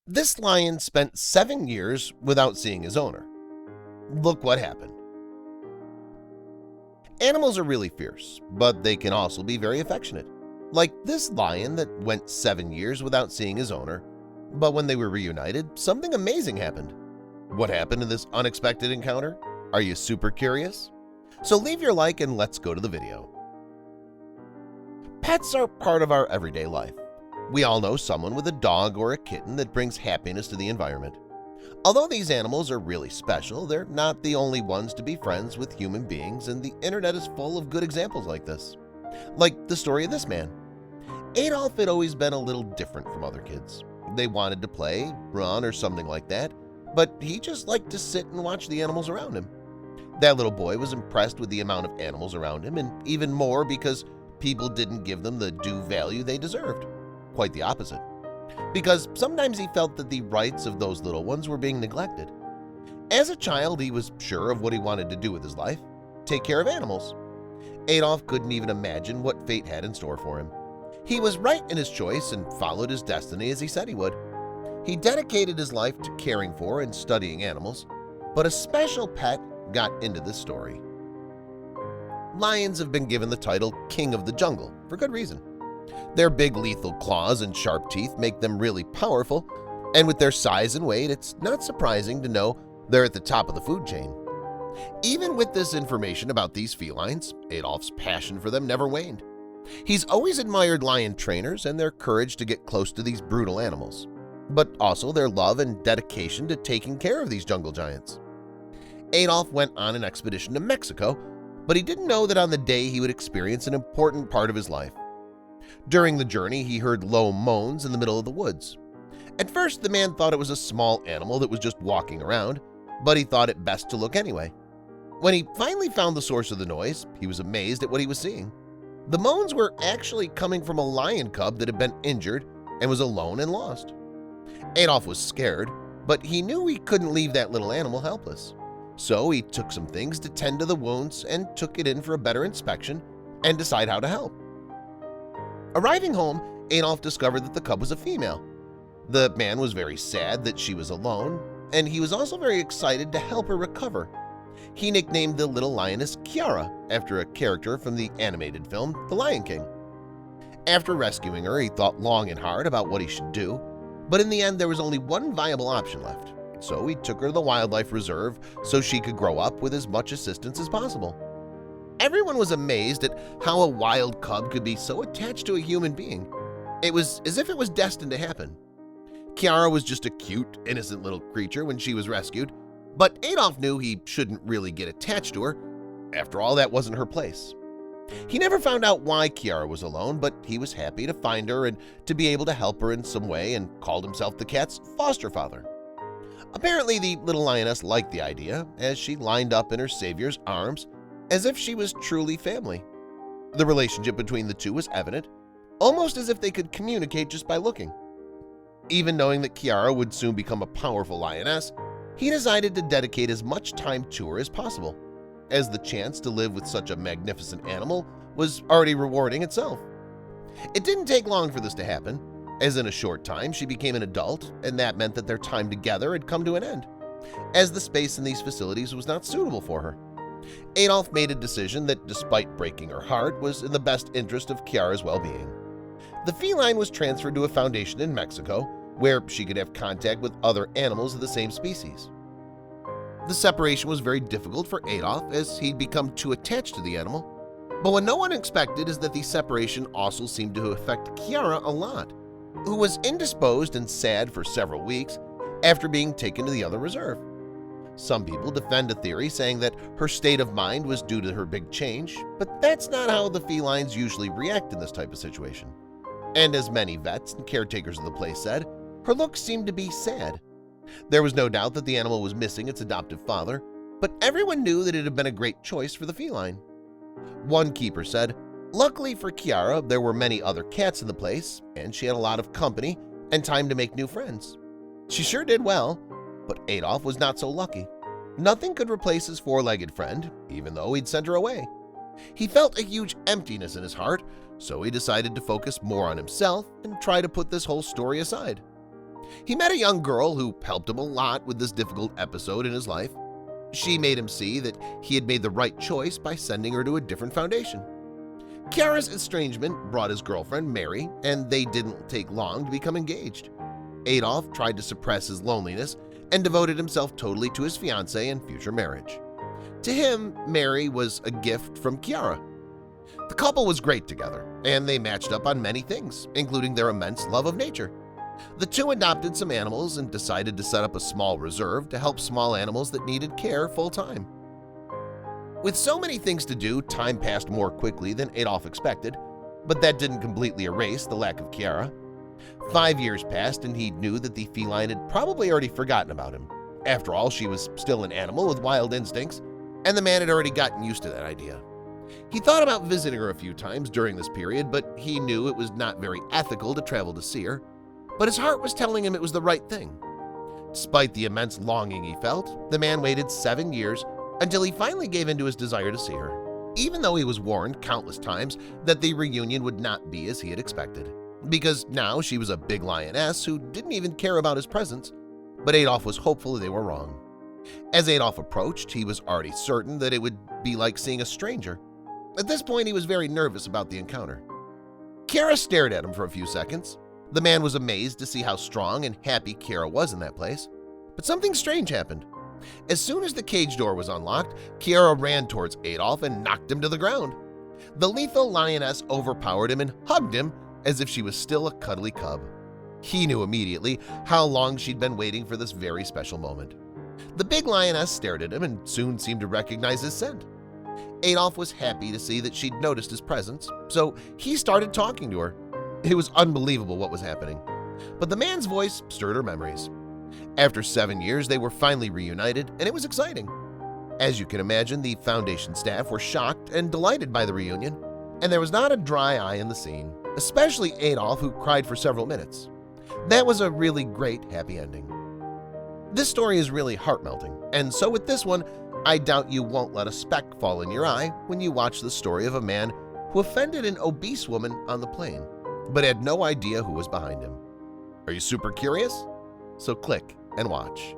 This lion spent 7 years without seeing his owner. Look what happened. Animals are really fierce, but they can also be very affectionate. Like this lion that went 7 years without seeing his owner, but when they were reunited, something amazing happened. What happened in this unexpected encounter? Are you super curious? So leave your like and let's go to the video. Pets are part of our everyday life. We all know someone with a dog or a kitten that brings happiness to the environment. Although these animals are really special, they're not the only ones to be friends with human beings, and the internet is full of good examples like this. Like the story of this man. Adolf had always been a little different from other kids. They wanted to play, run, or something like that, but he just liked to sit and watch the animals around him. That little boy was impressed with the amount of animals around him, and even more because people didn't give them the due value they deserved. Quite the opposite. Because sometimes he felt that the rights of those little ones were being neglected. As a child, he was sure of what he wanted to do with his life – take care of animals. Adolf couldn't even imagine what fate had in store for him. He was right in his choice and followed his destiny as he said he would. He dedicated his life to caring for and studying animals, but a special pet got into this story. Lions have been given the title King of the Jungle for good reason. Their big lethal claws and sharp teeth make them really powerful, and with their size and weight, it's not surprising to know they're at the top of the food chain. Even with this information about these felines, Adolf's passion for them never waned. He's always admired lion trainers and their courage to get close to these brutal animals, but also their love and dedication to taking care of these jungle giants. Adolf went on an expedition to Mexico, but he didn't know that on the day he would experience an important part of his life. During the journey, he heard low moans in the middle of the woods. At first, the man thought it was a small animal that was just walking around, but he thought it best to look anyway. When he finally found the source of the noise, he was amazed at what he was seeing. The moans were actually coming from a lion cub that had been injured and was alone and lost. Adolf was scared, but he knew he couldn't leave that little animal helpless. So he took some things to tend to the wounds and took it in for a better inspection and decide how to help. Arriving home, Adolf discovered that the cub was a female. The man was very sad that she was alone, and he was also very excited to help her recover. He nicknamed the little lioness Kiara after a character from the animated film The Lion King. After rescuing her, he thought long and hard about what he should do, but in the end there was only one viable option left, so he took her to the wildlife reserve so she could grow up with as much assistance as possible. Everyone was amazed at how a wild cub could be so attached to a human being. It was as if it was destined to happen. Kiara was just a cute, innocent little creature when she was rescued, but Adolf knew he shouldn't really get attached to her. After all, that wasn't her place. He never found out why Kiara was alone, but he was happy to find her and to be able to help her in some way and called himself the cat's foster father. Apparently, the little lioness liked the idea as she lined up in her savior's arms as if she was truly family. The relationship between the two was evident, almost as if they could communicate just by looking. Even knowing that Kiara would soon become a powerful lioness, he decided to dedicate as much time to her as possible, as the chance to live with such a magnificent animal was already rewarding itself. It didn't take long for this to happen, as in a short time she became an adult, and that meant that their time together had come to an end, as the space in these facilities was not suitable for her. Adolf made a decision that, despite breaking her heart, was in the best interest of Kiara's well-being. The feline was transferred to a foundation in Mexico, where she could have contact with other animals of the same species. The separation was very difficult for Adolf as he'd become too attached to the animal, but what no one expected is that the separation also seemed to affect Kiara a lot, who was indisposed and sad for several weeks after being taken to the other reserve. Some people defend a theory saying that her state of mind was due to her big change, but that's not how the felines usually react in this type of situation. And as many vets and caretakers of the place said, her looks seemed to be sad. There was no doubt that the animal was missing its adoptive father, but everyone knew that it had been a great choice for the feline. One keeper said, "Luckily for Kiara, there were many other cats in the place, and she had a lot of company and time to make new friends. She sure did well, but Adolf was not so lucky. Nothing could replace his four-legged friend, even though he'd sent her away. He felt a huge emptiness in his heart, so he decided to focus more on himself and try to put this whole story aside. He met a young girl who helped him a lot with this difficult episode in his life. She made him see that he had made the right choice by sending her to a different foundation. Kiara's estrangement brought his girlfriend, Mary, and they didn't take long to become engaged. Adolf tried to suppress his loneliness and devoted himself totally to his fiancée and future marriage. To him, Mary was a gift from Kiara. The couple was great together, and they matched up on many things, including their immense love of nature. The two adopted some animals and decided to set up a small reserve to help small animals that needed care full-time. With so many things to do, time passed more quickly than Adolf expected, but that didn't completely erase the lack of Kiara. 5 years passed and he knew that the feline had probably already forgotten about him. After all, she was still an animal with wild instincts, and the man had already gotten used to that idea. He thought about visiting her a few times during this period, but he knew it was not very ethical to travel to see her. But his heart was telling him it was the right thing. Despite the immense longing he felt, the man waited 7 years until he finally gave in to his desire to see her, even though he was warned countless times that the reunion would not be as he had expected, because now she was a big lioness who didn't even care about his presence. But Adolf was hopeful they were wrong. As Adolf approached, he was already certain that it would be like seeing a stranger. At this point, he was very nervous about the encounter. Kiara stared at him for a few seconds. The man was amazed to see how strong and happy Kiara was in that place. But something strange happened. As soon as the cage door was unlocked, Kiara ran towards Adolf and knocked him to the ground. The lethal lioness overpowered him and hugged him as if she was still a cuddly cub. He knew immediately how long she'd been waiting for this very special moment. The big lioness stared at him and soon seemed to recognize his scent. Adolf was happy to see that she'd noticed his presence, so he started talking to her. It was unbelievable what was happening, but the man's voice stirred her memories. After 7 years, they were finally reunited, and it was exciting. As you can imagine, the Foundation staff were shocked and delighted by the reunion, and there was not a dry eye in the scene, especially Adolf, who cried for several minutes. That was a really great happy ending. This story is really heart-melting, and so with this one, I doubt you won't let a speck fall in your eye when you watch the story of a man who offended an obese woman on the plane, but had no idea who was behind him. Are you super curious? So click and watch.